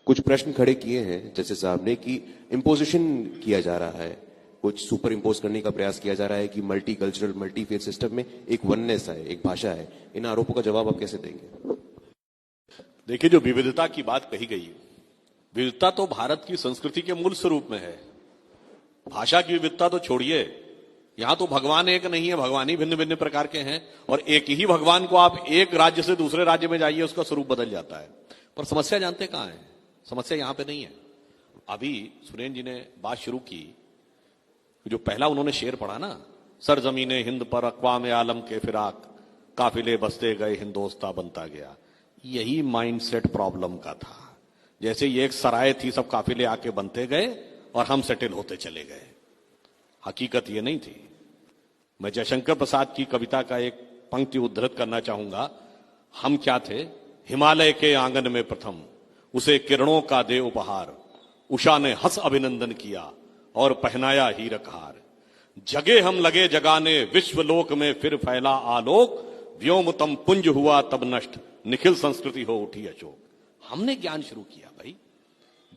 कुछ प्रश्न खड़े किए हैं जैसे साहब ने कि इम्पोजिशन किया जा रहा है, कुछ सुपर इम्पोज करने का प्रयास किया जा रहा है कि multi cultural multi faith system में एक वननेस है, एक भाषा है। इन आरोपों का जवाब आप कैसे देंगे? देखिए, जो विविधता की बात कही गई, विविधता तो भारत की संस्कृति के मूल स्वरूप में है। भाषा की विविधता तो छोड़िए, यहां तो भगवान एक नहीं है, भगवान ही भिन्न भिन्न प्रकार के हैं, और एक ही भगवान को आप एक राज्य से दूसरे राज्य में जाइए उसका स्वरूप बदल जाता है। पर समस्या जानते कहां है? समस्या यहां पे नहीं है। अभी सुरेंद्र जी ने बात शुरू की, जो पहला उन्होंने शेर पढ़ा ना, सरजमीने हिंद पर अक़वाम आलम के फिराक, काफिले बसते गए हिंदोस्तां बनता गया। यही माइंडसेट प्रॉब्लम का था। जैसे ये एक सराय थी, सब काफिले आके बनते गए और हम सेटल होते चले गए। हकीकत ये नहीं थी। मैं जयशंकर प्रसाद की कविता का एक पंक्ति उद्धृत करना चाहूंगा। हम क्या थे? हिमालय के आंगन में प्रथम, उसे किरणों का दे उपहार, उषा ने हंस अभिनंदन किया और पहनाया हीरक हार। जगे हम लगे जगाने विश्वलोक में फिर फैला आलोक, व्योमतम पुंज हुआ तब नष्ट, निखिल संस्कृति हो उठी अशोक। हमने ज्ञान शुरू किया भाई।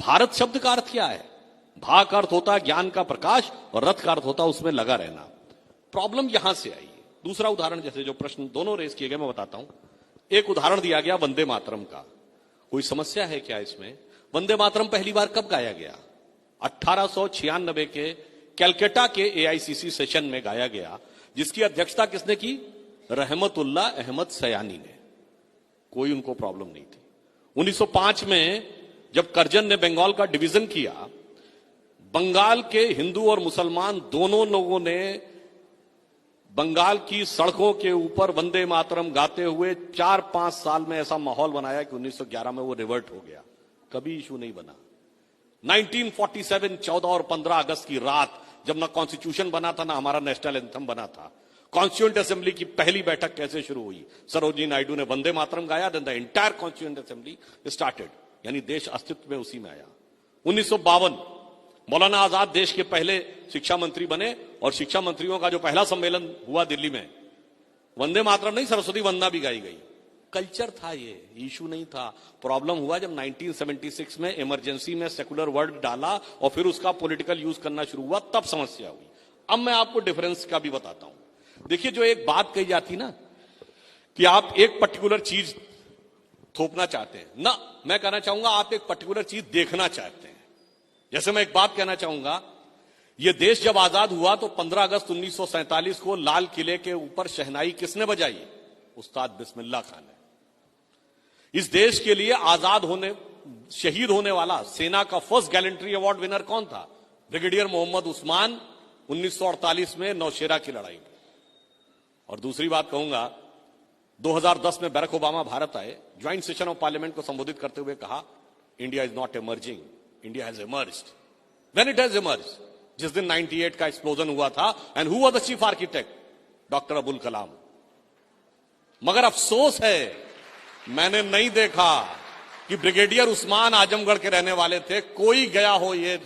भारत शब्द का अर्थ क्या है? भा का अर्थ होता है ज्ञान का प्रकाश, और रथ का अर्थ होता है उसमें लगा रहना। प्रॉब्लम यहां से आई। दूसरा उदाहरण, जैसे जो प्रश्न दोनों रेस किए गए, मैं बताता हूं। एक उदाहरण दिया गया वंदे मातरम का। कोई समस्या है क्या इसमें? वंदे मातरम पहली बार कब गाया गया? 1896 के कैलकाटा के एआईसीसी सेशन में गाया गया, जिसकी अध्यक्षता किसने की? रहमतुल्लाह अहमद सयानी ने। कोई उनको प्रॉब्लम नहीं थी। 1905 में जब करजन ने बंगाल का डिवीजन किया, बंगाल के हिंदू और मुसलमान दोनों लोगों ने बंगाल की सड़कों के ऊपर वंदे मातरम गाते हुए 4-5 साल में ऐसा माहौल बनाया कि 1911 में वो रिवर्ट हो गया। कभी इशू नहीं बना। 1947 14 और 15 अगस्त की रात, जब ना कॉन्स्टिट्यूशन बना था ना हमारा नेशनल एंथम बना था, कॉन्स्टिट्यूएंट असेंबली की पहली बैठक कैसे शुरू हुई? सरोजिनी नायडू ने वंदे मातरम गाया, then the entire constituent assembly started, यानी देश अस्तित्व में उसी में आया। 1952 मौलाना आजाद देश के पहले शिक्षा मंत्री बने, और शिक्षा मंत्रियों का जो पहला सम्मेलन हुआ दिल्ली में, वंदे मातरम नहीं, सरस्वती वंदना भी गाई गई। कल्चर था, ये इशू नहीं था। प्रॉब्लम हुआ जब 1976 में इमरजेंसी में सेकुलर वर्ड डाला और फिर उसका पॉलिटिकल यूज करना शुरू हुआ, तब समस्या हुई। अब मैं आपको डिफरेंस का भी बताता हूं। देखिए, जो एक बात कही जाती ना कि आप एक पर्टिकुलर चीज थोपना चाहते हैं ना, मैं कहना चाहूंगा आप एक पर्टिकुलर चीज देखना चाहते हैं। जैसे मैं एक बात कहना चाहूंगा, यह देश जब आजाद हुआ तो 15 अगस्त 1947 को लाल किले के ऊपर शहनाई किसने बजाई? उस्ताद बिस्मिल्लाह खान ने। इस देश के लिए आजाद होने, शहीद होने वाला सेना का फर्स्ट गैलेंट्री अवार्ड विनर कौन था? ब्रिगेडियर मोहम्मद उस्मान, 1948 में नौशेरा की लड़ाई में। और दूसरी बात कहूंगा, 2010 में बैरक ओबामा भारत आए, ज्वाइंट सेशन ऑफ पार्लियामेंट को संबोधित करते हुए कहा, India is not emerging, India has emerged. When it has emerged, जिस दिन 98 का एक्सप्लोजन हुआ था, and who was the chief architect? Doctor Abul Kalam. मगर अफसोस है, मैंने नहीं देखा कि ब्रिगेडियर उस्मान आजमगढ़ के रहने वाले थे, कोई गया हो ये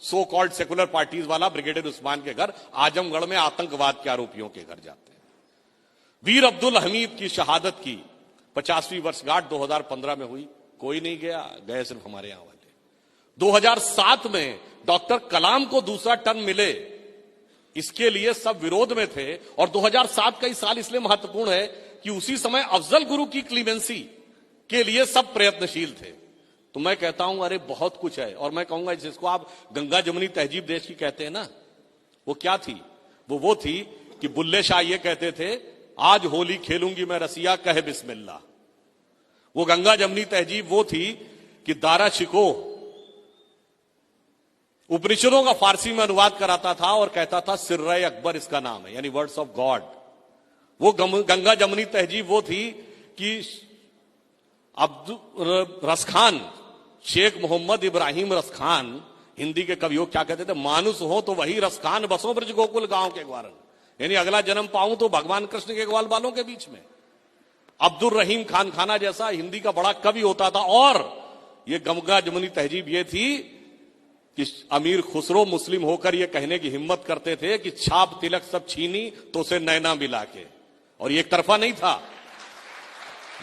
सो कॉल्ड सेकुलर पार्टीज वाला ब्रिगेडियर उस्मान के घर। आजमगढ़ में आतंकवाद के आरोपियों के घर जाते हैं। वीर अब्दुल हमीद की शहादत की 50वीं वर्षगांठ 2015 में हुई, कोई नहीं गया, गए सिर्फ हमारे यहां वाले। 2007 में डॉक्टर कलाम को दूसरा टर्म मिले, इसके लिए सब विरोध में थे। और 2007 का इस साल इसलिए महत्वपूर्ण है कि उसी समय अफजल गुरु की क्लीमेंसी के लिए सब प्रयत्नशील थे। तो मैं कहता हूं, अरे बहुत कुछ है। और मैं कहूंगा, जिसको आप गंगा जमुनी तहजीब देश की कहते हैं ना, वो क्या थी? वो थी कि बुल्ले शाह ये कहते थे, आज होली खेलूंगी मैं रसिया, कहे बिस्मिल्लाह। वो गंगा जमुनी तहजीब वो थी कि दारा शिको उपनिषदों का फारसी में अनुवाद कराता था और कहता था सिर्रे अकबर इसका नाम है, यानी वर्ड्स ऑफ गॉड। वो गंगा जमुनी तहजीब वो थी कि अब्दुल रसखान, शेख मोहम्मद इब्राहिम रसखान, हिंदी के कवियों क्या कहते थे? मानुस हो तो वही रसखान, बसो ब्रज गोकुल गांव के ग्वारन, यानी अगला जन्म पाऊं तो भगवान कृष्ण के ग्वाल बालों के बीच में। अब्दुल रहीम खान खाना जैसा हिंदी का बड़ा कवि होता था। और ये गंगा जमुनी तहजीब ये थी कि अमीर खुसरो मुस्लिम होकर ये कहने की हिम्मत करते थे कि छाप तिलक सब छीनी तो उसे नैना मिला के। और ये एक तरफा नहीं था,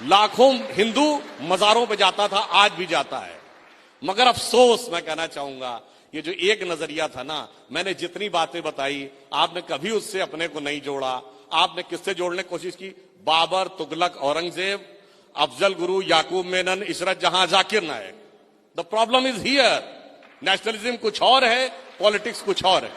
लाखों हिंदू मजारों पे जाता था, आज भी जाता है। मगर अफसोस मैं कहना चाहूंगा, ये जो एक नजरिया था ना, मैंने जितनी बातें बताई आपने कभी उससे अपने को नहीं जोड़ा। आपने किससे जोड़ने की कोशिश की? बाबर, तुगलक, औरंगजेब, अफजल गुरु, याकूब Memon, Ishrat Jahan, Zakir Naik. The problem is here. Nationalism कुछ और है, पॉलिटिक्स कुछ और है।